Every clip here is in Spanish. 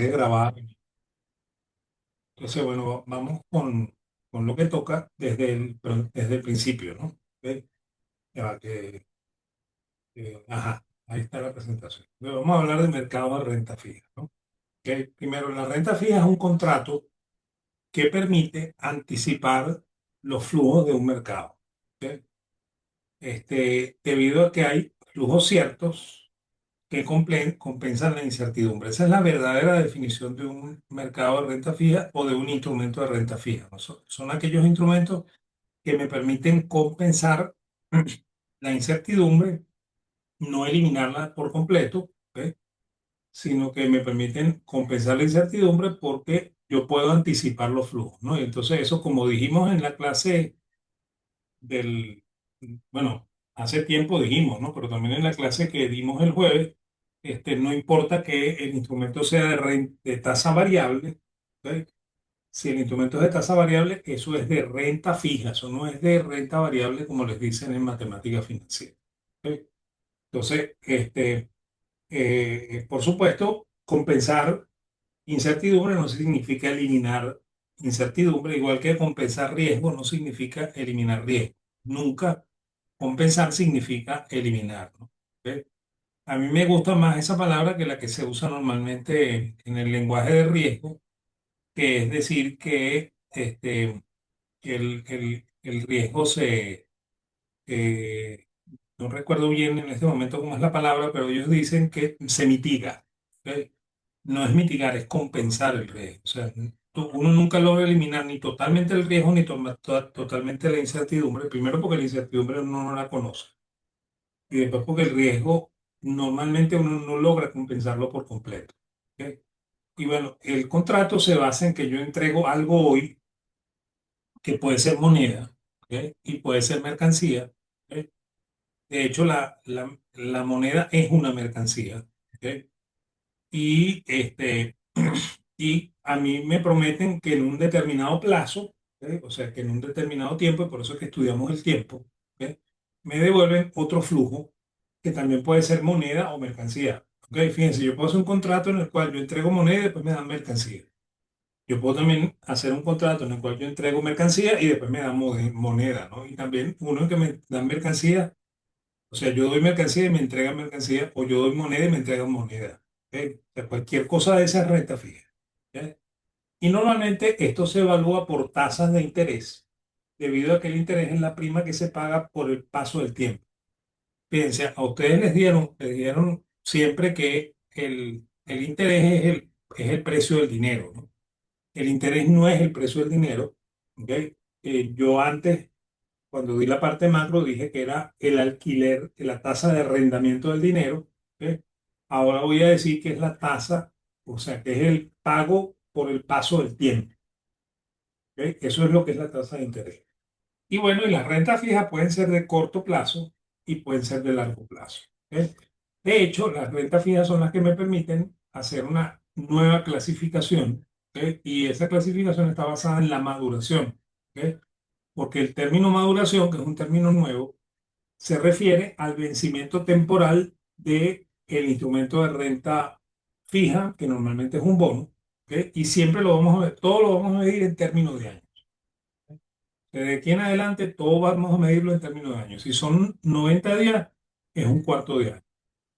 quede grabada. Entonces, bueno, vamos con lo que toca pero desde el principio, ¿no? ¿Ok? Ya va, ajá, ahí está la presentación. Luego vamos a hablar de mercado de renta fija, ¿no? ¿Ok? Primero, la renta fija es un contrato que permite anticipar los flujos de un mercado. ¿Ok? Debido a que hay flujos ciertos que compensan la incertidumbre. Esa es la verdadera definición de un mercado de renta fija o de un instrumento de renta fija, ¿no? Son aquellos instrumentos que me permiten compensar la incertidumbre, no eliminarla por completo, ¿ok? Sino que me permiten compensar la incertidumbre porque yo puedo anticipar los flujos, ¿no? Y entonces eso, como dijimos en la clase del, bueno, hace tiempo dijimos, ¿no? Pero también en la clase que dimos el jueves, no importa que el instrumento sea de tasa variable, ¿ok? Si el instrumento es de tasa variable, eso es de renta fija, eso no es de renta variable como les dicen en matemática financiera. ¿Ok? Entonces, por supuesto, compensar incertidumbre no significa eliminar incertidumbre, igual que compensar riesgo no significa eliminar riesgo. Nunca compensar significa eliminar, ¿no? ¿Ok? A mí me gusta más esa palabra que la que se usa normalmente en el lenguaje de riesgo, que es decir que el riesgo eh, no recuerdo bien en este momento cómo es la palabra, pero ellos dicen que se mitiga. ¿Ok? No es mitigar, es compensar el riesgo. O sea, uno nunca logra eliminar ni totalmente el riesgo ni totalmente la incertidumbre. Primero porque la incertidumbre uno no la conoce. Y después porque el riesgo normalmente uno no logra compensarlo por completo. ¿Ok? Y bueno, el contrato se basa en que yo entrego algo hoy que puede ser moneda, ¿ok? Y puede ser mercancía. ¿Ok? De hecho, la moneda es una mercancía. ¿Ok? Y, y a mí me prometen que en un determinado plazo, ¿ok? O sea, que en un determinado tiempo, y por eso es que estudiamos el tiempo, ¿ok? Me devuelven otro flujo que también puede ser moneda o mercancía. ¿Ok? Fíjense, yo puedo hacer un contrato en el cual yo entrego moneda y después me dan mercancía. Yo puedo también hacer un contrato en el cual yo entrego mercancía y después me dan moneda, ¿no? Y también uno en que me dan mercancía, o sea, yo doy mercancía y me entregan mercancía, o yo doy moneda y me entregan moneda. ¿Ok? O sea, cualquier cosa de esa es renta fija. ¿Ok? Y normalmente esto se evalúa por tasas de interés, debido a que el interés es la prima que se paga por el paso del tiempo. Fíjense, a ustedes les dieron siempre que el interés es el precio del dinero, ¿no? El interés no es el precio del dinero. ¿Ok? Yo antes, cuando di la parte macro, dije que era el alquiler, la tasa de arrendamiento del dinero. ¿Ok? Ahora voy a decir que es la tasa, o sea, que es el pago por el paso del tiempo. ¿Ok? Eso es lo que es la tasa de interés. Y bueno, y las rentas fijas pueden ser de corto plazo y pueden ser de largo plazo. ¿Ok? De hecho, las rentas fijas son las que me permiten hacer una nueva clasificación. ¿Ok? Y esa clasificación está basada en la maduración. ¿Ok? Porque el término maduración, que es un término nuevo, se refiere al vencimiento temporal de el instrumento de renta fija, que normalmente es un bono. ¿Ok? Y siempre lo vamos a ver, todo lo vamos a medir en términos de años. Desde aquí en adelante, todo vamos a medirlo en términos de años. Si son 90 días, es un cuarto de año.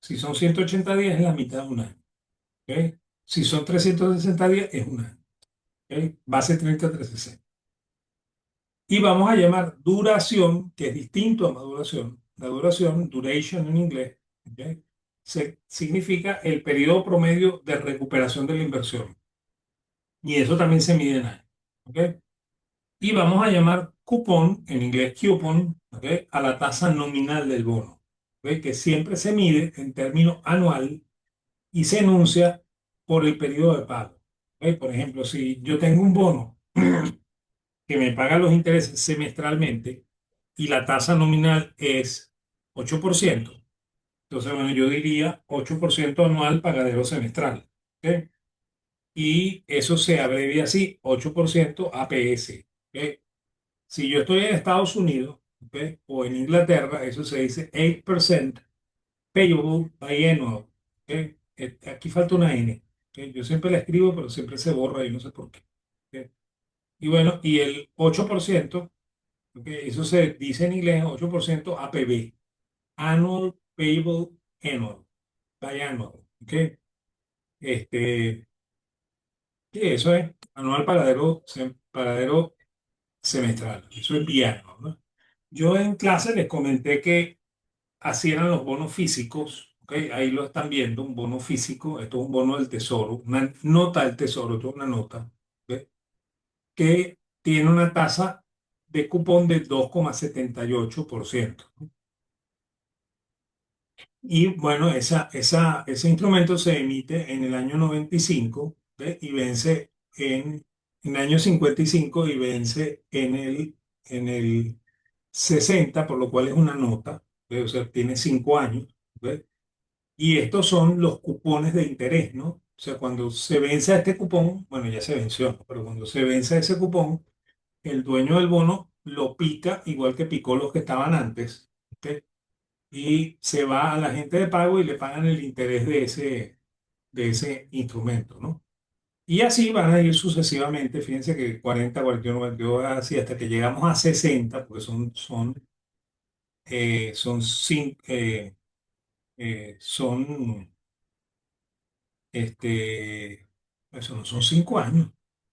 Si son 180 días, es la mitad de un año. ¿Ok? Si son 360 días, es un año. ¿Ok? Base 30 360. Y vamos a llamar duración, que es distinto a maduración. La duración, duration en inglés, ¿ok? Significa el periodo promedio de recuperación de la inversión. Y eso también se mide en años. ¿Ok? Y vamos a llamar cupón, en inglés coupon, ¿ok? A la tasa nominal del bono, ¿ok? Que siempre se mide en términos anual y se enuncia por el periodo de pago. ¿Ok? Por ejemplo, si yo tengo un bono que me paga los intereses semestralmente y la tasa nominal es 8%, entonces, bueno, yo diría 8% anual pagadero semestral. ¿Ok? Y eso se abrevia así, 8% APS. ¿Ok? Si yo estoy en Estados Unidos, ¿ok? O en Inglaterra, eso se dice 8% payable biannual. ¿Ok? Aquí falta una N. ¿Ok? Yo siempre la escribo, pero siempre se borra y no sé por qué. ¿Ok? Y bueno, y el 8%, ¿ok? Eso se dice en inglés, 8% APB, Annual Payable Annual, biannual, ¿ok? Este, sí, eso es anual paradero, paradero semestral, eso es bianual, ¿no? Yo en clase les comenté que así eran los bonos físicos, ¿ok? Ahí lo están viendo, un bono físico, esto es un bono del tesoro, una nota del tesoro, esto es una nota, ¿ok? Que tiene una tasa de cupón de 2,78%. Y bueno, ese instrumento se emite en el año 95, ¿ve? Y vence en el año 55 y vence en el 60, por lo cual es una nota, ¿ve? O sea, tiene 5 años, ¿ve? Y estos son los cupones de interés, ¿no? O sea, cuando se vence este cupón, bueno, ya se venció, ¿no? Pero cuando se vence ese cupón, el dueño del bono lo pica igual que picó los que estaban antes, ¿ok? Y se va a la gente de pago y le pagan el interés de ese instrumento, ¿no? Y así van a ir sucesivamente, fíjense que 40, 41, 42, así hasta que llegamos a 60, porque son eso no son 5 años,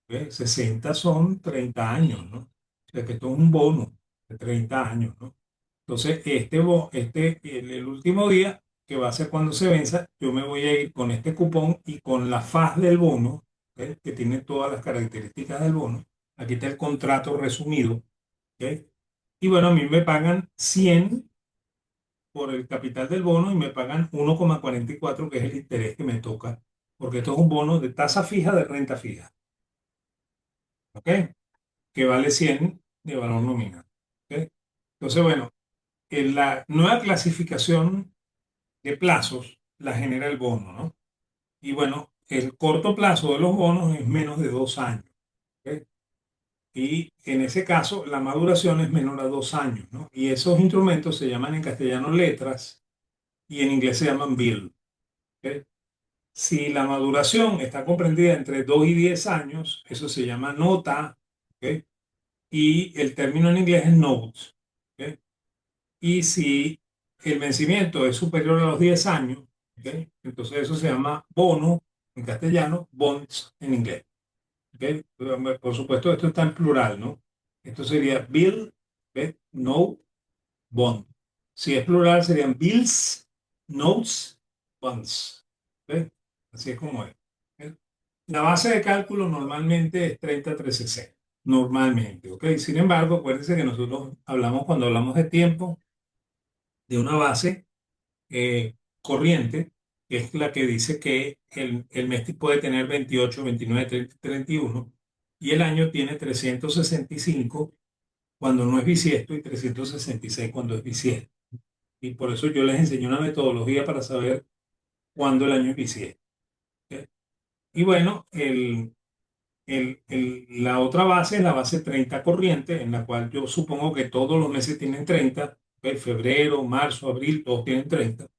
¿ves? 60 son 30 años, ¿no? O sea que esto es un bono de 30 años, ¿no? Entonces, el último día, que va a ser cuando se venza, yo me voy a ir con este cupón y con la faz del bono, ¿ves? Que tiene todas las características del bono. Aquí está el contrato resumido, ¿ves? Y bueno, a mí me pagan 100 por el capital del bono y me pagan 1,44, que es el interés que me toca, porque esto es un bono de tasa fija de renta fija, ¿ok? Que vale 100 de valor nominal, ¿ok? Entonces, bueno, en la nueva clasificación de plazos la genera el bono, ¿no? Y bueno, el corto plazo de los bonos es menos de 2 años, ¿ok? Y en ese caso, la maduración es menor a 2 años, ¿no? Y esos instrumentos se llaman en castellano letras y en inglés se llaman bill, ¿ok? Si la maduración está comprendida entre 2 y 10 años, eso se llama nota, ¿ok? Y el término en inglés es notes, ¿ok? Y si el vencimiento es superior a los 10 años, ¿ok? Entonces eso se llama bono en castellano, bonds en inglés, ¿ok? Por supuesto, esto está en plural, ¿no? Esto sería bill, ¿ok? No, bond. Si es plural, serían bills, notes, bonds, ¿ok? Así es como es. ¿Ok? La base de cálculo normalmente es 30,360, normalmente, ¿ok? Sin embargo, acuérdense que nosotros hablamos, cuando hablamos de tiempo, de una base corriente, que es la que dice que el mes puede tener 28, 29, 30, 31, y el año tiene 365 cuando no es bisiesto y 366 cuando es bisiesto. Y por eso yo les enseño una metodología para saber cuándo el año es bisiesto, ¿ok? Y bueno, la otra base es la base 30 corriente, en la cual yo supongo que todos los meses tienen 30, ¿ok? Febrero, marzo, abril, todos tienen 30, ¿ok?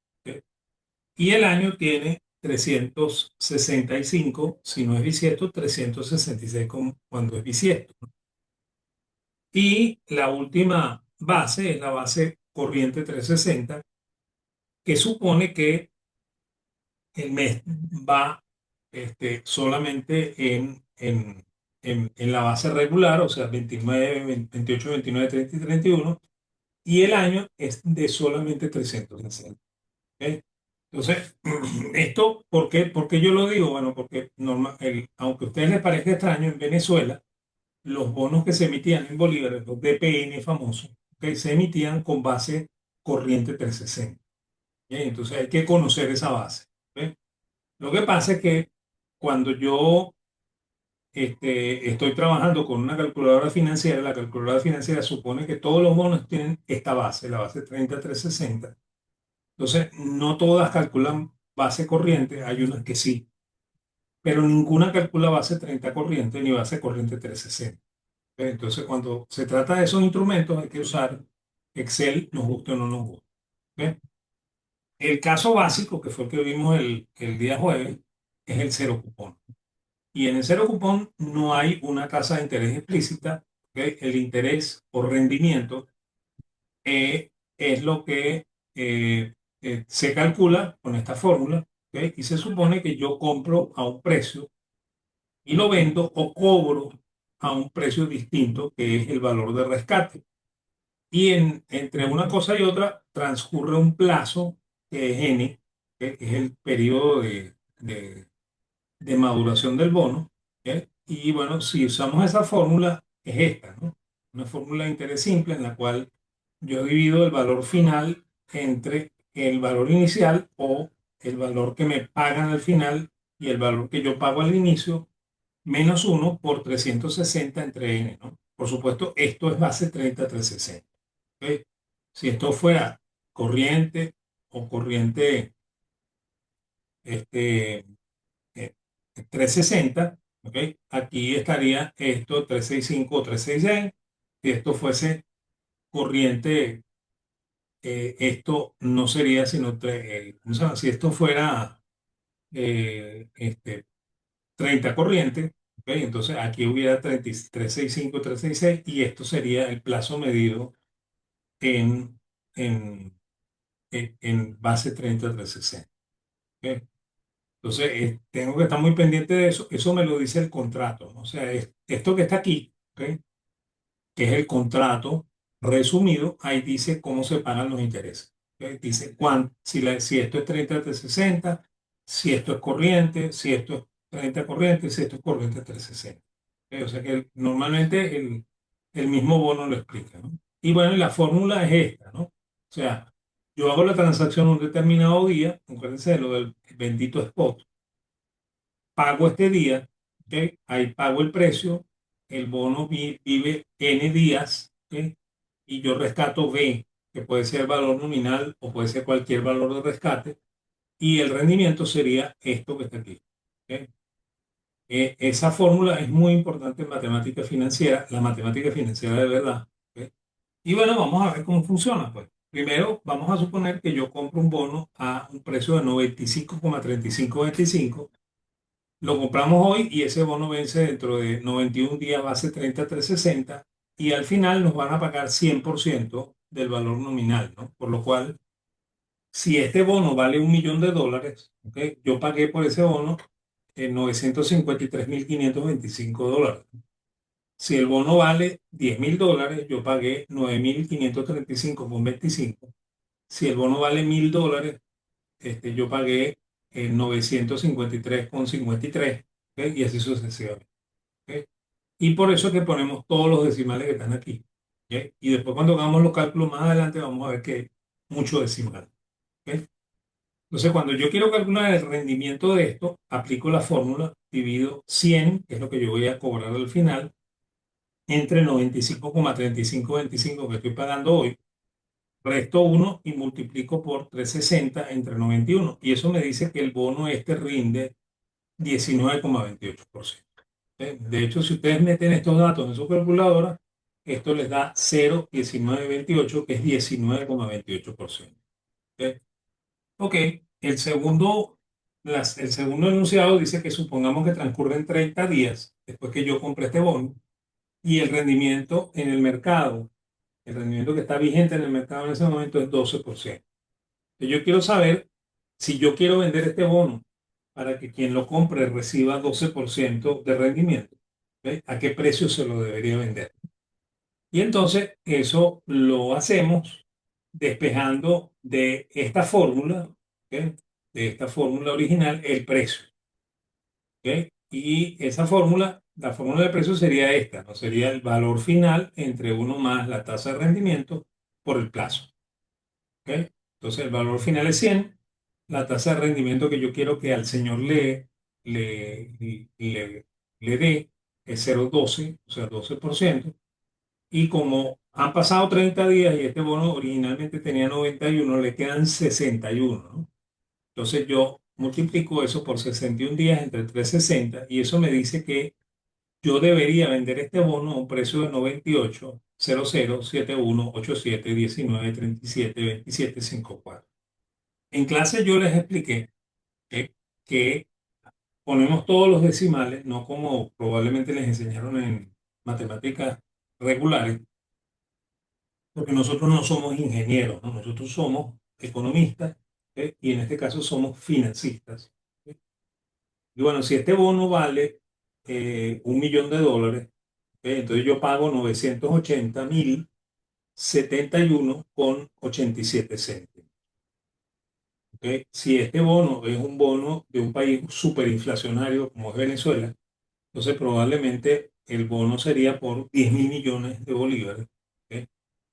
Y el año tiene 365, si no es bisiesto, 366 cuando es bisiesto. Y la última base es la base corriente 360, que supone que el mes va solamente en la base regular, o sea, 29, 28, 29, 30 y 31, y el año es de solamente 360. ¿Ok? Entonces, esto, ¿por qué yo lo digo? Bueno, porque aunque a ustedes les parezca extraño, en Venezuela, los bonos que se emitían en bolívares, los DPN famosos, ¿ok? Se emitían con base corriente 360. ¿Ok? Entonces hay que conocer esa base. ¿Ok? Lo que pasa es que cuando yo estoy trabajando con una calculadora financiera, la calculadora financiera supone que todos los bonos tienen esta base, la base 30360. Entonces, no todas calculan base corriente, hay unas que sí, pero ninguna calcula base 30 corriente ni base corriente 360. Entonces, cuando se trata de esos instrumentos, hay que usar Excel, nos guste o no nos guste. ¿Ok? El caso básico, que fue el que vimos el día jueves, es el cero cupón. Y en el cero cupón no hay una tasa de interés explícita, ¿ok? El interés o rendimiento es lo que se calcula con esta fórmula, ¿ok? Y se supone que yo compro a un precio y lo vendo o cobro a un precio distinto, que es el valor de rescate. Y entre una cosa y otra transcurre un plazo que es N, que es el periodo de maduración del bono. ¿Ok? Y bueno, si usamos esa fórmula, es esta, ¿no? Una fórmula de interés simple en la cual yo divido el valor final entre el valor inicial o el valor que me pagan al final y el valor que yo pago al inicio, menos uno por 360 entre n, ¿no? Por supuesto, esto es base 30 360. ¿Ok? Si esto fuera corriente o corriente este, eh, 360, ¿ok? Aquí estaría esto 365 o 366. Si esto fuese corriente, esto no sería sino, ¿cómo se llama? Si esto fuera 30 corriente, ¿ok? Entonces aquí hubiera 365, 366 y esto sería el plazo medido en, en, en base 30 360. ¿Ok? Entonces, tengo que estar muy pendiente de eso. Eso me lo dice el contrato, ¿no? O sea, esto que está aquí, ¿ok? Que es el contrato resumido, ahí dice cómo se pagan los intereses. ¿Ok? Dice si esto es 30 360, si esto es corriente, si esto es 30 corriente, si esto es corriente 360. ¿Ok? O sea que normalmente el mismo bono lo explica, ¿no? Y bueno, y la fórmula es esta, ¿no? O sea, yo hago la transacción un determinado día, acuérdense de lo del bendito spot, pago este día, ¿ok? Ahí pago el precio, el bono vive N días, ¿ok? Y yo rescato B, que puede ser valor nominal o puede ser cualquier valor de rescate, y el rendimiento sería esto que está aquí. ¿Ok? Esa fórmula es muy importante en matemática financiera, la matemática financiera de verdad. ¿Ok? Y bueno, vamos a ver cómo funciona, pues. Primero, vamos a suponer que yo compro un bono a un precio de 95,3525. Lo compramos hoy y ese bono vence dentro de 91 días base 30 360 y al final nos van a pagar 100% del valor nominal, ¿no? Por lo cual, si este bono vale $1.000.000, ¿ok? Yo pagué por ese bono 953.525 dólares. Si el bono vale $10.000, yo pagué 9.535,25. Si el bono vale $1.000, yo pagué 953,53, ¿ok? Y así sucesivamente. ¿Ok? Y por eso es que ponemos todos los decimales que están aquí. ¿Ok? Y después cuando hagamos los cálculos más adelante vamos a ver que hay mucho decimal. ¿Ok? Entonces cuando yo quiero calcular el rendimiento de esto, aplico la fórmula, divido 100, que es lo que yo voy a cobrar al final, entre 95,3525 que estoy pagando hoy, resto uno y multiplico por 360 entre 91. Y eso me dice que el bono este rinde 19,28%. De hecho, si ustedes meten estos datos en su calculadora, esto les da 0,1928, que es 19,28%. ¿Ok? Ok, el segundo, el segundo enunciado dice que supongamos que transcurren 30 días después que yo compré este bono y el rendimiento en el mercado, el rendimiento que está vigente en el mercado en ese momento es 12%. Yo quiero saber si yo quiero vender este bono para que quien lo compre reciba 12% de rendimiento, ¿ok? ¿A qué precio se lo debería vender? Y entonces eso lo hacemos despejando de esta fórmula, ¿ok? De esta fórmula original, el precio. ¿Ok? Y esa fórmula, la fórmula de precio sería esta, ¿no? Sería el valor final entre uno más la tasa de rendimiento por el plazo. ¿Ok? Entonces el valor final es 100, la tasa de rendimiento que yo quiero que al señor le, le, le dé es 0,12, o sea, 12%. Y como han pasado 30 días y este bono originalmente tenía 91, le quedan 61, ¿no? Entonces yo multiplico eso por 61 días entre 360 y eso me dice que yo debería vender este bono a un precio de 98,00718719372754. En clase yo les expliqué que ponemos todos los decimales, no como probablemente les enseñaron en matemáticas regulares, porque nosotros no somos ingenieros, ¿no? Nosotros somos economistas, y en este caso somos financistas. ¿Ok? Y bueno, si este bono vale $1 millón, ¿ok? Entonces yo pago 980.071,87 céntimos. ¿Ok? Si este bono es un bono de un país superinflacionario como es Venezuela, entonces probablemente el bono sería por 10.000 millones de bolívares. ¿Ok?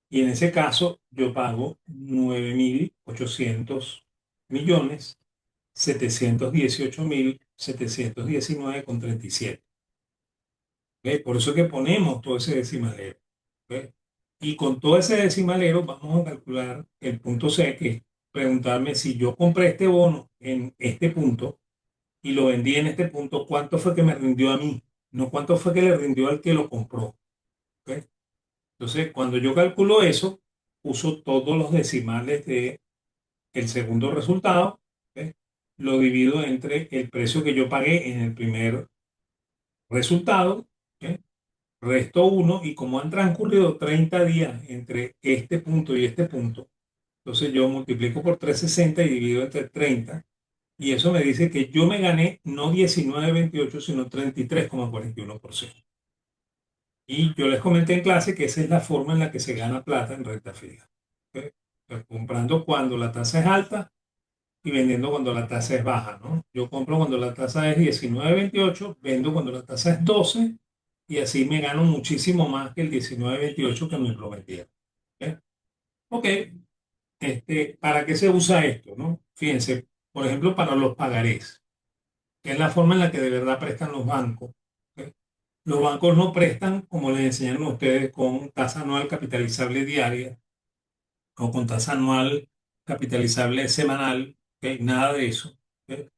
Y en ese caso yo pago 9.800.718.719,37. ¿Ok? Por eso es que ponemos todo ese decimalero. ¿Ok? Y con todo ese decimalero vamos a calcular el punto C, que es preguntarme si yo compré este bono en este punto y lo vendí en este punto, ¿cuánto fue que me rindió a mí? No cuánto fue que le rindió al que lo compró. ¿Ok? Entonces, cuando yo calculo eso, uso todos los decimales de el segundo resultado, ¿ok? Lo divido entre el precio que yo pagué en el primer resultado, ¿ok? Resto uno, y como han transcurrido 30 días entre este punto y este punto, entonces yo multiplico por 360 y divido entre 30, y eso me dice que yo me gané no 19,28, sino 33,41%. Y yo les comenté en clase que esa es la forma en la que se gana plata en renta fija. ¿Ok? Pues comprando cuando la tasa es alta y vendiendo cuando la tasa es baja, ¿no? Yo compro cuando la tasa es 19,28, vendo cuando la tasa es 12, y así me gano muchísimo más que el 19,28 que me prometieron. ¿Ok? Ok, ¿para qué se usa esto, no? Fíjense, por ejemplo, para los pagarés, que es la forma en la que de verdad prestan los bancos. ¿Ok? Los bancos no prestan, como les enseñaron a ustedes, con tasa anual capitalizable diaria o con tasa anual capitalizable semanal, ¿ok? Nada de eso. ¿Ok?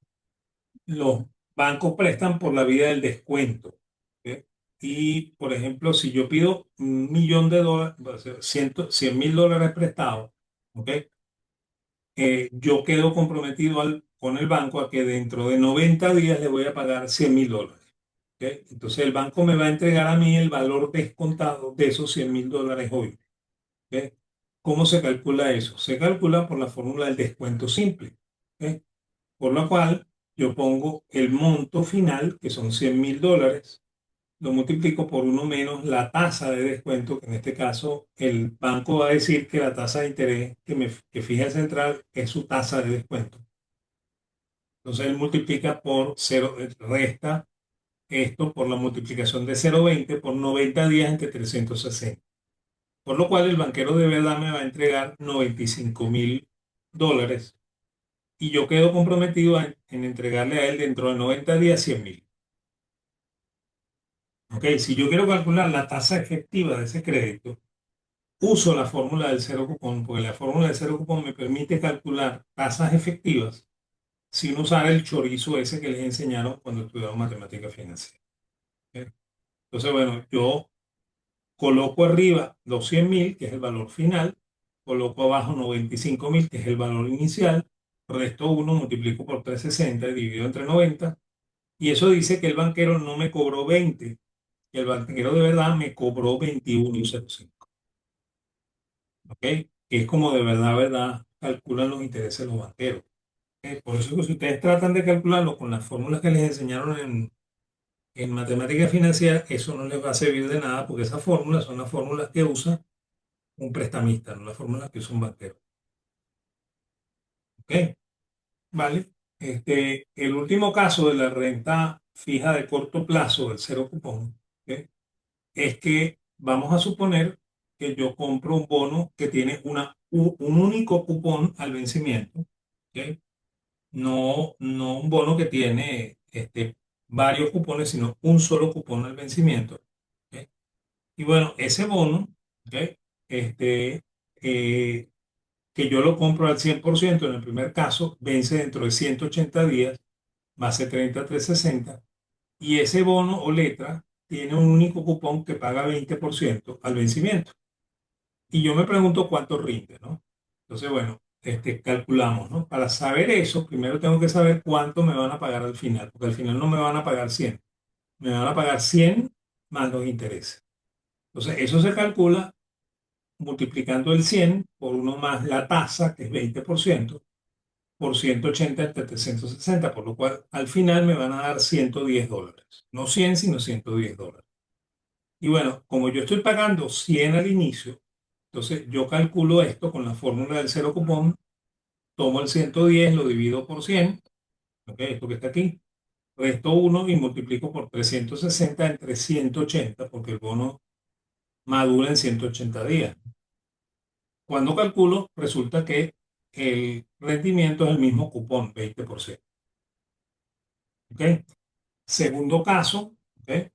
Los bancos prestan por la vía del descuento. ¿Ok? Y, por ejemplo, si yo pido $1 millón, va a ser 100.000 dólares prestados, ¿ok? Yo quedo comprometido con el banco a que dentro de 90 días le voy a pagar 100.000 dólares. ¿Ok? Entonces el banco me va a entregar a mí el valor descontado de esos 100.000 dólares hoy. ¿Ok? ¿Cómo se calcula eso? Se calcula por la fórmula del descuento simple. ¿Ok? Por lo cual yo pongo el monto final, que son 100.000 dólares, lo multiplico por uno menos la tasa de descuento, que en este caso el banco va a decir que la tasa de interés que fija el central es su tasa de descuento. Entonces él multiplica por cero, resta esto por la multiplicación de 0,20 por 90 días entre 360. Por lo cual el banquero de verdad me va a entregar 95.000 dólares, y yo quedo comprometido en entregarle a él dentro de 90 días 100.000. ¿Ok? Si yo quiero calcular la tasa efectiva de ese crédito, uso la fórmula del cero cupón, porque la fórmula del cero cupón me permite calcular tasas efectivas sin usar el chorizo ese que les enseñaron cuando estudiaron matemática financiera. ¿Ok? Entonces, bueno, yo coloco arriba los 100.000, que es el valor final, coloco abajo 95.000, que es el valor inicial, resto uno, multiplico por 360 y divido entre 90, y eso dice que el banquero no me cobró 20, que el banquero de verdad me cobró 21,05. ¿Ok? Que es como de verdad, calculan los intereses los banqueros. ¿Ok? Por eso que si ustedes tratan de calcularlo con las fórmulas que les enseñaron en matemática financiera, eso no les va a servir de nada, porque esas fórmulas son las fórmulas que usa un prestamista, no las fórmulas que usa un banquero. ¿Ok? ¿Vale? El último caso de la renta fija de corto plazo del cero cupón, ¿ok? Es que vamos a suponer que yo compro un bono que tiene un único cupón al vencimiento. ¿Ok? No un bono que tiene varios cupones, sino un solo cupón al vencimiento. ¿Ok? Y bueno, ese bono, ¿ok? este, eh, que yo lo compro al 100% en el primer caso, vence dentro de 180 días, base 30,360, y ese bono o letra tiene un único cupón que paga 20% al vencimiento. Y yo me pregunto cuánto rinde, ¿no? Entonces, bueno, calculamos, ¿no? Para saber eso, primero tengo que saber cuánto me van a pagar al final, porque al final no me van a pagar 100, me van a pagar 100 más los intereses. Entonces, eso se calcula multiplicando el 100 por uno más la tasa, que es 20%, por 180 entre 360, por lo cual al final me van a dar $110. No 100, sino $110. Y bueno, como yo estoy pagando 100 al inicio, entonces yo calculo esto con la fórmula del cero cupón, tomo el 110, lo divido por 100, ¿ok? Esto que está aquí, resto uno y multiplico por 360 entre 180, porque el bono madura en 180 días. Cuando calculo, resulta que el rendimiento es el mismo cupón, 20%. ¿Ok? Segundo caso, ¿ok?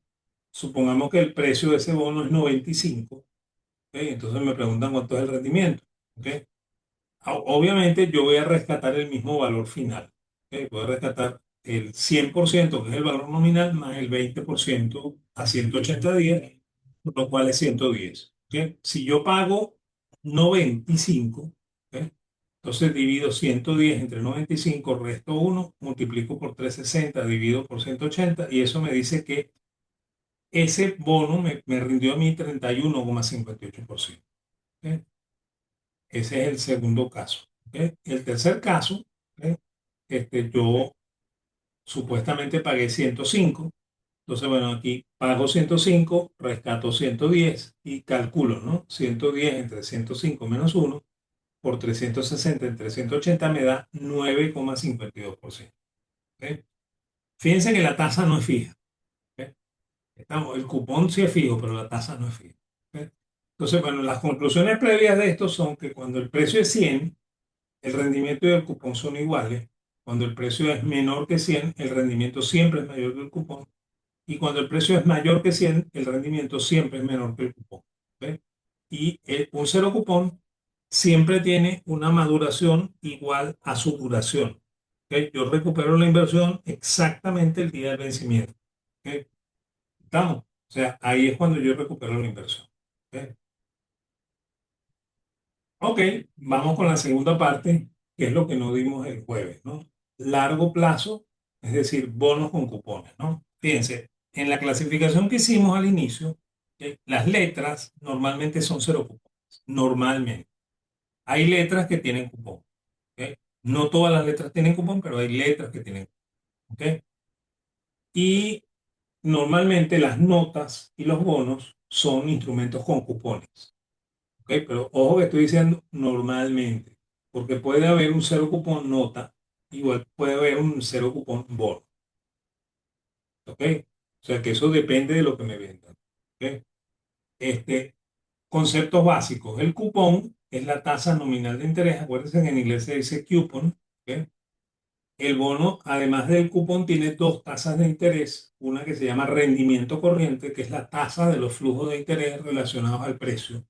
Supongamos que el precio de ese bono es 95, ¿ok? Entonces me preguntan cuánto es el rendimiento, ¿ok? Obviamente yo voy a rescatar el mismo valor final, ¿ok? Voy a rescatar el 100%, que es el valor nominal, más el 20% a 180 días, por lo cual es 110, ¿ok? Si yo pago 95, ¿ok? Entonces divido 110 entre 95, resto uno, multiplico por 360, divido por 180 y eso me dice que ese bono me rindió a mí 31,58%. ¿Ok? Ese es el segundo caso. ¿Ok? El tercer caso, ¿ok? Yo supuestamente pagué 105. Entonces, bueno, aquí pago 105, rescato 110 y calculo, ¿no? 110 entre 105 menos uno por 360 entre 180 me da 9,52%. ¿Ok? Fíjense que la tasa no es fija. ¿Ok? El cupón sí es fijo, pero la tasa no es fija. ¿Ok? Entonces, bueno, las conclusiones previas de esto son que cuando el precio es 100, el rendimiento y el cupón son iguales. Cuando el precio es menor que 100, el rendimiento siempre es mayor que el cupón. Y cuando el precio es mayor que 100, el rendimiento siempre es menor que el cupón. ¿Ok? Y un cero cupón siempre tiene una maduración igual a su duración. ¿Ok? Yo recupero la inversión exactamente el día del vencimiento. ¿Ok? ¿Estamos? O sea, ahí es cuando yo recupero la inversión. ¿Ok? Ok, vamos con la segunda parte, que es lo que no dimos el jueves, ¿no? Largo plazo, es decir, bonos con cupones, ¿no? Fíjense, en la clasificación que hicimos al inicio, las letras normalmente son cero cupones, normalmente. Hay letras que tienen cupón, ¿ok? No todas las letras tienen cupón, pero hay letras que tienen cupón, ¿ok? Y normalmente las notas y los bonos son instrumentos con cupones. Ok, pero ojo que estoy diciendo normalmente, porque puede haber un cero cupón nota, igual puede haber un cero cupón bono. Ok, o sea que eso depende de lo que me vendan. Ok, este, conceptos básicos. El cupón es la tasa nominal de interés. Acuérdense que en inglés se dice coupon. Ok. El bono, además del cupón, tiene dos tasas de interés. Una que se llama rendimiento corriente, que es la tasa de los flujos de interés relacionados al precio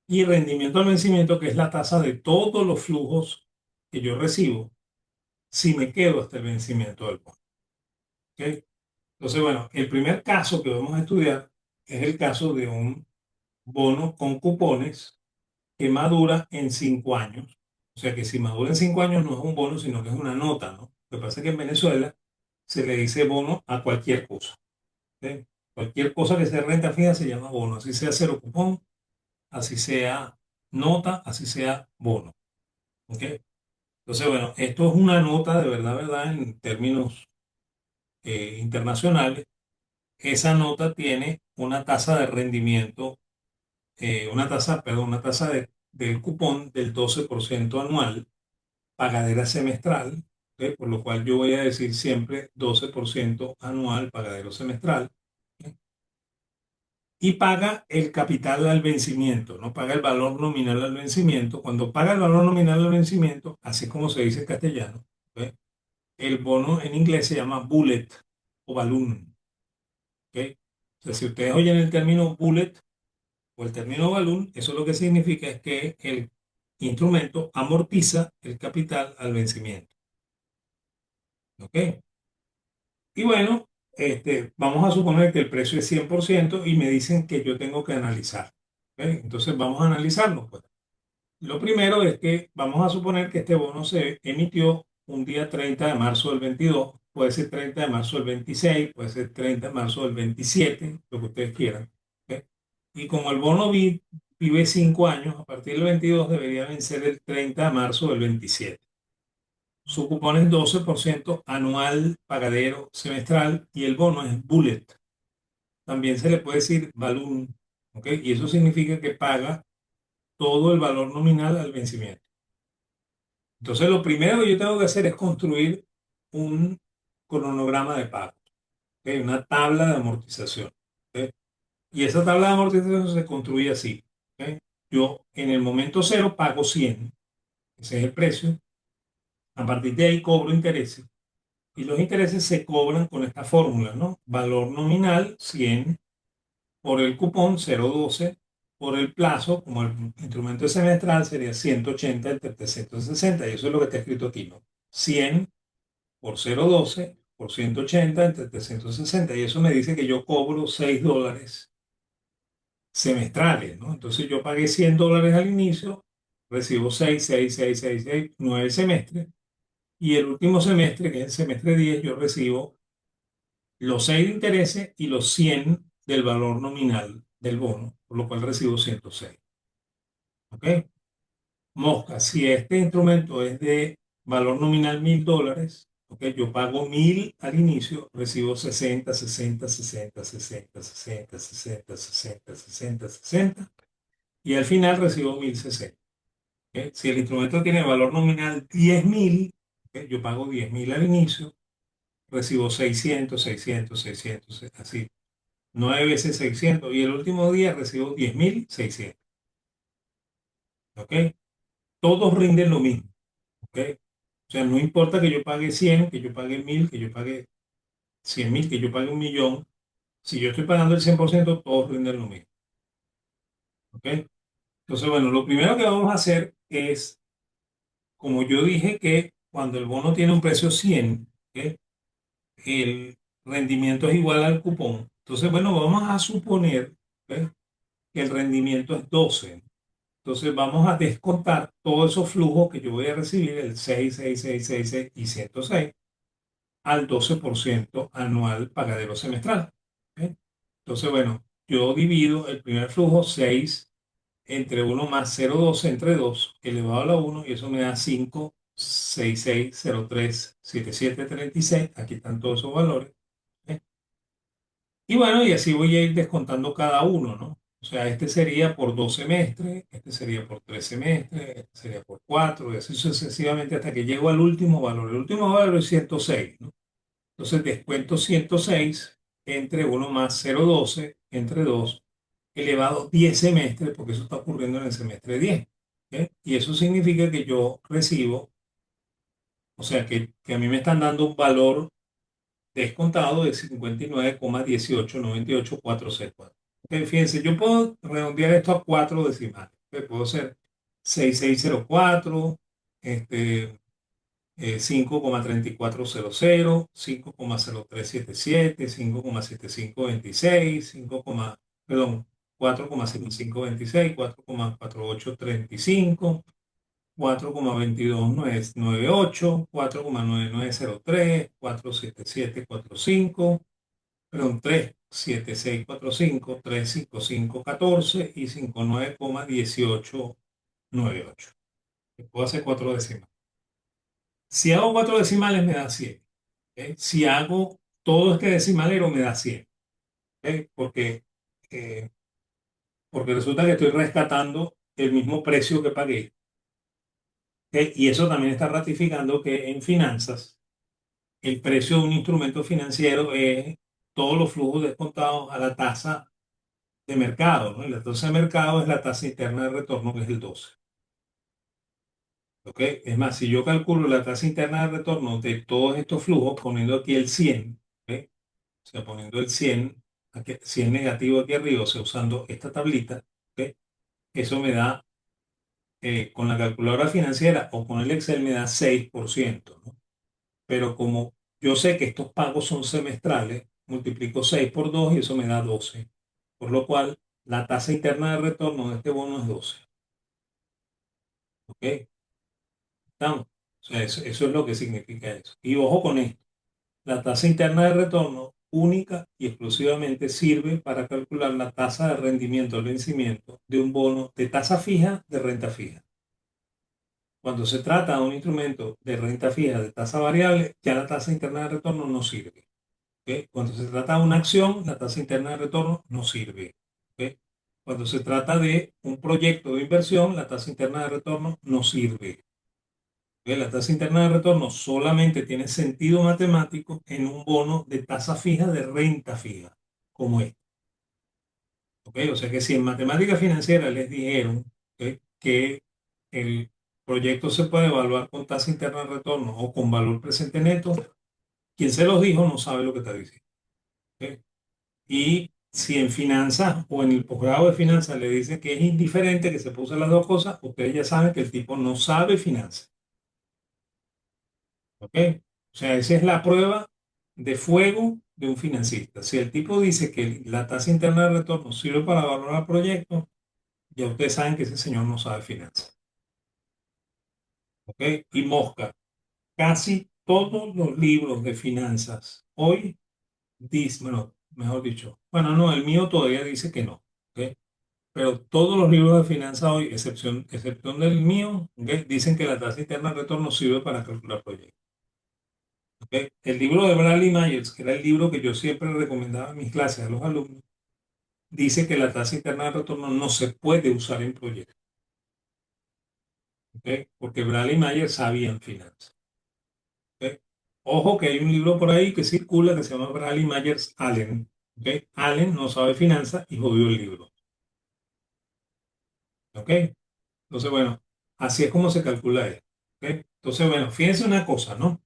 y rendimiento al vencimiento, que es la tasa de todos los flujos que yo recibo si me quedo hasta el vencimiento del bono. ¿Ok? Entonces, bueno, el primer caso que vamos a estudiar es el caso de un bono con cupones que madura en 5 años. O sea que si madura en 5 años no es un bono, sino que es una nota, ¿no? Lo que pasa es que en Venezuela se le dice bono a cualquier cosa. ¿Ok? Cualquier cosa que sea renta fija se llama bono, así sea cero cupón, así sea nota, así sea bono. ¿Ok? Entonces, bueno, esto es una nota de verdad, verdad, en términos internacionales. Esa nota tiene una tasa de rendimiento, una tasa del cupón del 12% anual, pagadera semestral, ¿ok? Por lo cual yo voy a decir siempre 12% anual, pagadero semestral, ¿ok? Y paga el capital al vencimiento, no paga el valor nominal al vencimiento. Cuando paga el valor nominal al vencimiento, así como se dice en castellano, ¿ok? El bono en inglés se llama bullet o balloon. ¿Ok? O sea, si ustedes oyen el término bullet o el término balloon, eso lo que significa es que el instrumento amortiza el capital al vencimiento. ¿Ok? Y bueno, vamos a suponer que el precio es 100% y me dicen que yo tengo que analizar. ¿Ok? Entonces vamos a analizarlo, pues. Lo primero es que vamos a suponer que este bono se emitió un día 30 de marzo del 22, puede ser 30 de marzo del 26, puede ser 30 de marzo del 27, lo que ustedes quieran. ¿Ok? Y como el bono vive 5 años, a partir del 22 debería vencer el 30 de marzo del 27. Su cupón es 12% anual, pagadero, semestral y el bono es bullet. También se le puede decir balloon. ¿Ok? Y eso significa que paga todo el valor nominal al vencimiento. Entonces, lo primero que yo tengo que hacer es construir un cronograma de pago, ¿ok? Una tabla de amortización. ¿Ok? Y esa tabla de amortización se construye así. ¿Ok? Yo en el momento cero pago 100, ese es el precio. A partir de ahí cobro intereses. Y los intereses se cobran con esta fórmula, ¿no? Valor nominal 100 por el cupón 0,12 por el plazo, como el instrumento es semestral, sería 180 entre 360. Y eso es lo que está escrito aquí, ¿no? 100 por 0,12 por 180 entre 360. Y eso me dice que yo cobro $6 semestrales, ¿no? Entonces yo pagué $100 al inicio, recibo 6, 6, 6, 6, 6, 9 semestres. Y el último semestre, que es el semestre 10, yo recibo los 6 de intereses y los 100 del valor nominal del bono, por lo cual recibo 106. ¿Ok? Mosca, si este instrumento es de valor nominal $1.000, ¿ok? Yo pago 1.000 al inicio, recibo 60, 60, 60, 60, 60, 60, 60, 60, 60 y al final recibo 1.060. ¿Ok? Si el instrumento tiene valor nominal 10.000, ¿ok? Yo pago 10.000 al inicio, recibo 600, 600, 600, así. 9 veces 600 y el último día recibo 10.600. ¿Ok? Todos rinden lo mismo. ¿Ok? O sea, no importa que yo pague 100, que yo pague 1.000, que yo pague 100.000, que yo pague 1.000.000. Si yo estoy pagando el 100%, todos rinden lo mismo. ¿Ok? Entonces, bueno, lo primero que vamos a hacer es, como yo dije, que cuando el bono tiene un precio 100, ¿ok? El rendimiento es igual al cupón. Entonces, bueno, vamos a suponer, ¿ok? Que el rendimiento es 12. Entonces vamos a descontar todos esos flujos que yo voy a recibir, el 6, 6, 6, 6, 6 y 106, al 12% anual pagadero semestral. ¿Ok? Entonces, bueno, yo divido el primer flujo 6 entre 1 más 0,12 entre 2 elevado a la 1 y eso me da 5, 6, 6, 0, 3, 7, 7, 36. Aquí están todos esos valores. ¿Ok? Y bueno, y así voy a ir descontando cada uno, ¿no? O sea, este sería por 2 semestres, este sería por 3 semestres, este sería por 4, y así sucesivamente hasta que llego al último valor. El último valor es 106, ¿no? Entonces descuento 106 entre 1 más 0,12 entre 2 elevado 10 semestres, porque eso está ocurriendo en el semestre 10. ¿Ok? Y eso significa que yo recibo, o sea, que a mí me están dando un valor descontado de 59,1898464. Ok, fíjense, yo puedo redondear esto a 4 decimales. Ok, puedo ser 6604, este, 5,3400, 5,0377, 5,7526, 5, perdón, 4,7526, 4,4835, 4,22998, 4,9903, 47745, perdón, 37645, 35514 y 59,1898. Puedo hacer 4 decimales. Si hago 4 decimales me da 100. ¿Ok? Si hago todo este decimalero me da 100. ¿Ok? Eh, porque resulta que estoy rescatando el mismo precio que pagué. ¿Ok? Y eso también está ratificando que en finanzas el precio de un instrumento financiero es todos los flujos descontados a la tasa de mercado, ¿no? Y la tasa de mercado es la tasa interna de retorno, que es el 12. ¿Ok? Es más, si yo calculo la tasa interna de retorno de todos estos flujos, poniendo aquí el 100, ¿ok? O sea, poniendo el 100, aquí, 100 negativo aquí arriba, o sea, usando esta tablita, ¿ok? Eso me da, con la calculadora financiera o con el Excel, me da 6%, ¿no? Pero como yo sé que estos pagos son semestrales, multiplico 6 por 2 y eso me da 12. Por lo cual, la tasa interna de retorno de este bono es 12. ¿Ok? ¿Estamos? O sea, eso es lo que significa eso. Y ojo con esto, la tasa interna de retorno única y exclusivamente sirve para calcular la tasa de rendimiento al vencimiento de un bono de tasa fija de renta fija. Cuando se trata de un instrumento de renta fija de tasa variable, ya la tasa interna de retorno no sirve. ¿Ok? Cuando se trata de una acción, la tasa interna de retorno no sirve. ¿Ok? Cuando se trata de un proyecto de inversión, la tasa interna de retorno no sirve. ¿Ok? La tasa interna de retorno solamente tiene sentido matemático en un bono de tasa fija de renta fija, como este. ¿Ok? O sea que si en matemática financiera les dijeron, ¿ok?, que el proyecto se puede evaluar con tasa interna de retorno o con valor presente neto, quien se los dijo no sabe lo que está diciendo. ¿Ok? Y si en finanzas o en el posgrado de finanzas le dicen que es indiferente que se pusen las dos cosas, ustedes ya saben que el tipo no sabe finanzas. ¿Ok? O sea, esa es la prueba de fuego de un financista. Si el tipo dice que la tasa interna de retorno sirve para valorar proyectos, ya ustedes saben que ese señor no sabe finanzas. ¿Ok? Y mosca, casi todos los libros de finanzas hoy dicen, bueno, mejor dicho, bueno, no, el mío todavía dice que no. ¿Ok? Pero todos los libros de finanzas hoy, excepción del mío, ¿ok?, dicen que la tasa interna de retorno sirve para calcular proyectos. ¿Ok? El libro de Bradley Myers, que era el libro que yo siempre recomendaba en mis clases a los alumnos, dice que la tasa interna de retorno no se puede usar en proyectos. ¿Ok? Porque Bradley Myers sabía en finanzas. ¿Ok? Ojo que hay un libro por ahí que circula que se llama Bradley Myers Allen. ¿Ok? Allen no sabe finanzas y jodió el libro. ¿Ok? Entonces, bueno, así es como se calcula esto. ¿Ok? Entonces, bueno, fíjense una cosa, ¿no?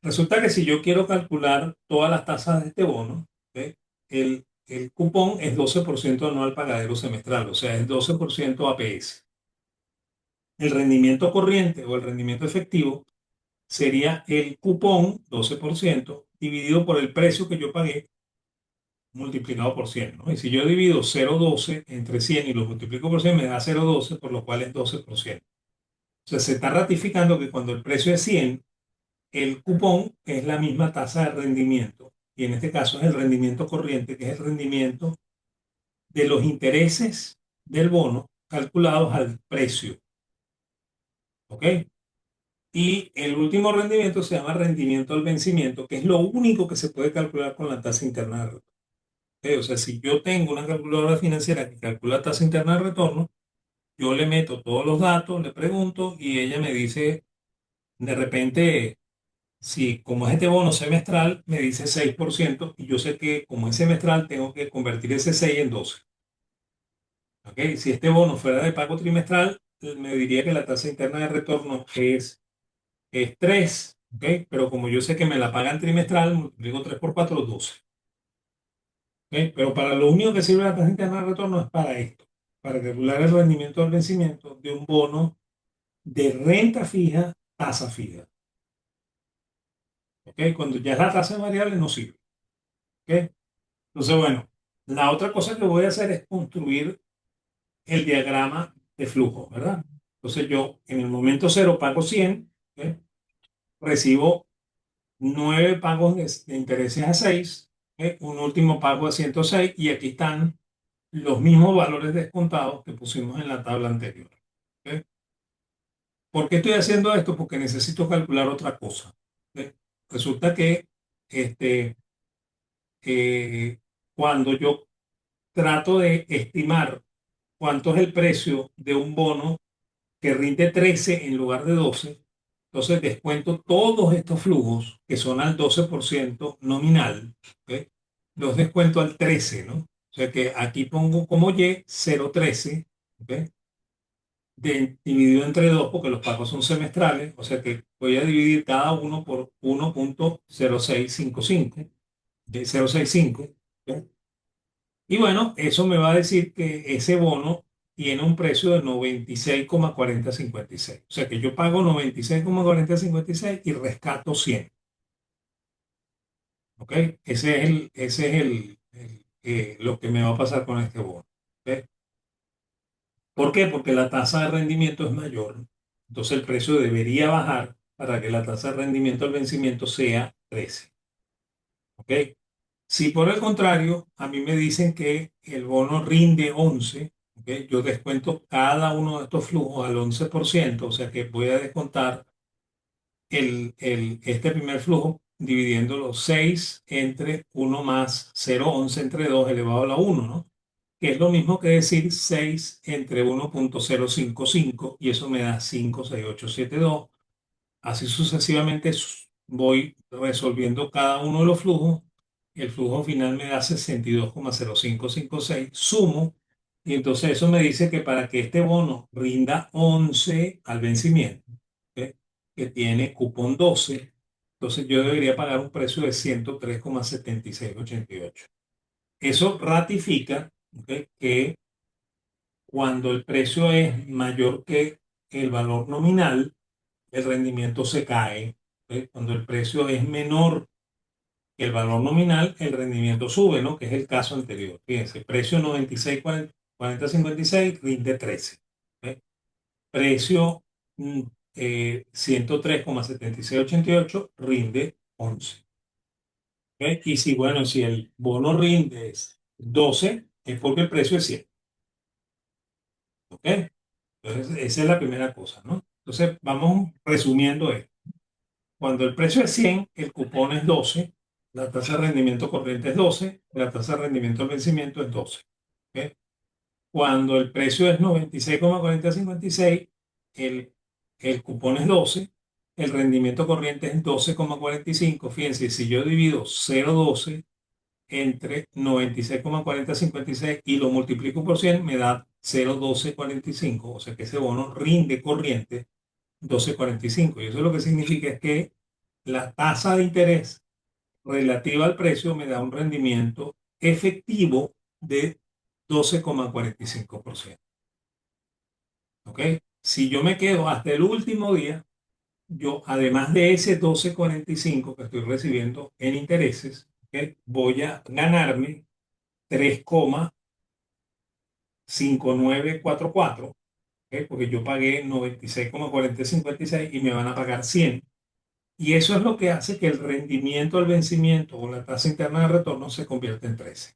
Resulta que si yo quiero calcular todas las tasas de este bono, ¿ok?, el cupón es 12% anual pagadero semestral, o sea, es 12% APS. El rendimiento corriente o el rendimiento efectivo sería el cupón 12% dividido por el precio que yo pagué multiplicado por 100, ¿no? Y si yo divido 0,12 entre 100 y lo multiplico por 100 me da 0,12, por lo cual es 12%. O sea, se está ratificando que cuando el precio es 100, el cupón es la misma tasa de rendimiento, y en este caso es el rendimiento corriente, que es el rendimiento de los intereses del bono calculados al precio. ¿Ok? Y el último rendimiento se llama rendimiento al vencimiento, que es lo único que se puede calcular con la tasa interna de retorno. ¿Ok? O sea, si yo tengo una calculadora financiera que calcula tasa interna de retorno, yo le meto todos los datos, le pregunto y ella me dice, de repente, si como es este bono semestral, me dice 6% y yo sé que como es semestral tengo que convertir ese 6 en 12. ¿Ok? Si este bono fuera de pago trimestral, me diría que la tasa interna de retorno es 3. ¿Ok? Pero como yo sé que me la pagan trimestral, multiplico 3 por 4, 12. ¿Ok? Pero para lo único que sirve la tasa interna de retorno es para esto, para calcular el rendimiento del vencimiento de un bono de renta fija, tasa fija. ¿Ok? Cuando ya es la tasa variable no sirve. ¿Ok? Entonces, bueno, la otra cosa que voy a hacer es construir el diagrama de flujo, ¿verdad? Entonces yo en el momento cero pago 100, ¿ok?, recibo 9 pagos de intereses a 6, ¿ok?, un último pago de 106 y aquí están los mismos valores descontados que pusimos en la tabla anterior. ¿Ok? ¿Por qué estoy haciendo esto? Porque necesito calcular otra cosa. ¿Ok? Resulta que este, cuando yo trato de estimar cuánto es el precio de un bono que rinde 13 en lugar de 12, entonces descuento todos estos flujos que son al 12% nominal, ¿ok?, los descuento al 13, ¿no? O sea que aquí pongo como Y 0,13, ¿ok?, dividido entre 2 porque los pagos son semestrales, o sea que voy a dividir cada uno por 1,0655, de 0,65. ¿Ok? Y bueno, eso me va a decir que ese bono tiene un precio de 96,4056. O sea que yo pago 96,4056 y rescato 100. ¿Ok? Ese es lo que me va a pasar con este bono. ¿Ok? ¿Por qué? Porque la tasa de rendimiento es mayor. Entonces el precio debería bajar para que la tasa de rendimiento al vencimiento sea 13. ¿Ok? Si por el contrario, a mí me dicen que el bono rinde 11, ¿ok? Yo descuento cada uno de estos flujos al 11%, o sea que voy a descontar este primer flujo dividiéndolo 6 entre 1 más 0,11 entre 2 elevado a la 1, ¿no? Que es lo mismo que decir 6 entre 1,055 y eso me da 56872. Así sucesivamente voy resolviendo cada uno de los flujos. El flujo final me da 62,0556. Sumo y entonces eso me dice que para que este bono rinda 11 al vencimiento, ¿ok? Que tiene cupón 12, entonces yo debería pagar un precio de 103,7688. Eso ratifica, ¿ok? Que cuando el precio es mayor que el valor nominal, el rendimiento se cae. ¿Ok? Cuando el precio es menor que el valor nominal, el rendimiento sube, ¿no? Que es el caso anterior. Fíjense, precio 96,4056 rinde 13. ¿Ok? Precio 103,7688 rinde 11. ¿Ok? Y si, bueno, si el bono rinde es 12, es porque el precio es 100. ¿Ok? Entonces, esa es la primera cosa, ¿no? Entonces, vamos resumiendo esto. Cuando el precio es 100, el cupón es 12, la tasa de rendimiento corriente es 12, la tasa de rendimiento al vencimiento es 12. ¿Ok? Cuando el precio es 96,4056, el, el cupón es 12, el rendimiento corriente es 12,45. Fíjense, si yo divido 0,12 entre 96,4056 y lo multiplico por 100, me da 0,1245. O sea que ese bono rinde corriente 12,45. Y eso lo que significa es que la tasa de interés relativa al precio me da un rendimiento efectivo de 12,45%. ¿Ok? Si yo me quedo hasta el último día, yo además de ese 12,45 que estoy recibiendo en intereses, ¿ok? Voy a ganarme 3,5944, ¿ok? Porque yo pagué 96,4056 y me van a pagar 100. Y eso es lo que hace que el rendimiento al vencimiento o la tasa interna de retorno se convierta en 13.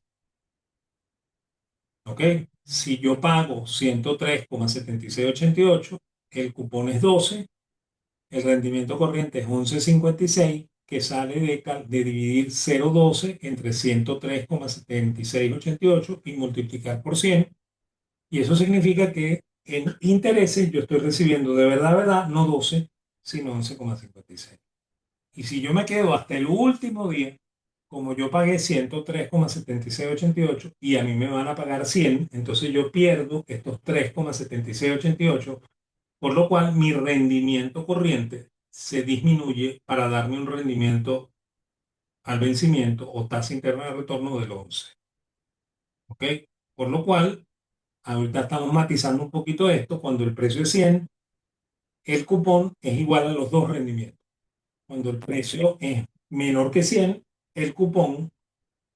¿Ok? Si yo pago 103,7688, el cupón es 12, el rendimiento corriente es 11,56, que sale de dividir 0,12 entre 103,7688 y multiplicar por 100. Y eso significa que en intereses yo estoy recibiendo de verdad, no 12, sino 11,56. Y si yo me quedo hasta el último día, como yo pagué 103,7688 y a mí me van a pagar 100, entonces yo pierdo estos 3,7688, por lo cual mi rendimiento corriente se disminuye para darme un rendimiento al vencimiento o tasa interna de retorno del 11. ¿Ok? Por lo cual, ahorita estamos matizando un poquito esto. Cuando el precio es 100, el cupón es igual a los dos rendimientos. Cuando el precio es menor que 100, el cupón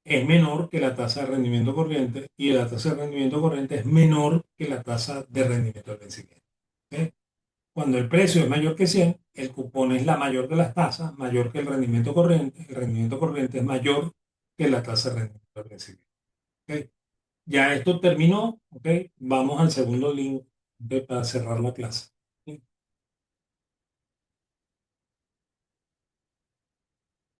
es menor que la tasa de rendimiento corriente y la tasa de rendimiento corriente es menor que la tasa de rendimiento al vencimiento. ¿Ok? Cuando el precio es mayor que 100, el cupón es la mayor de las tasas, mayor que el rendimiento corriente es mayor que la tasa de rendimiento al vencimiento. ¿Ok? Ya esto terminó, ¿ok? Vamos al segundo link, ¿ok? Para cerrar la clase.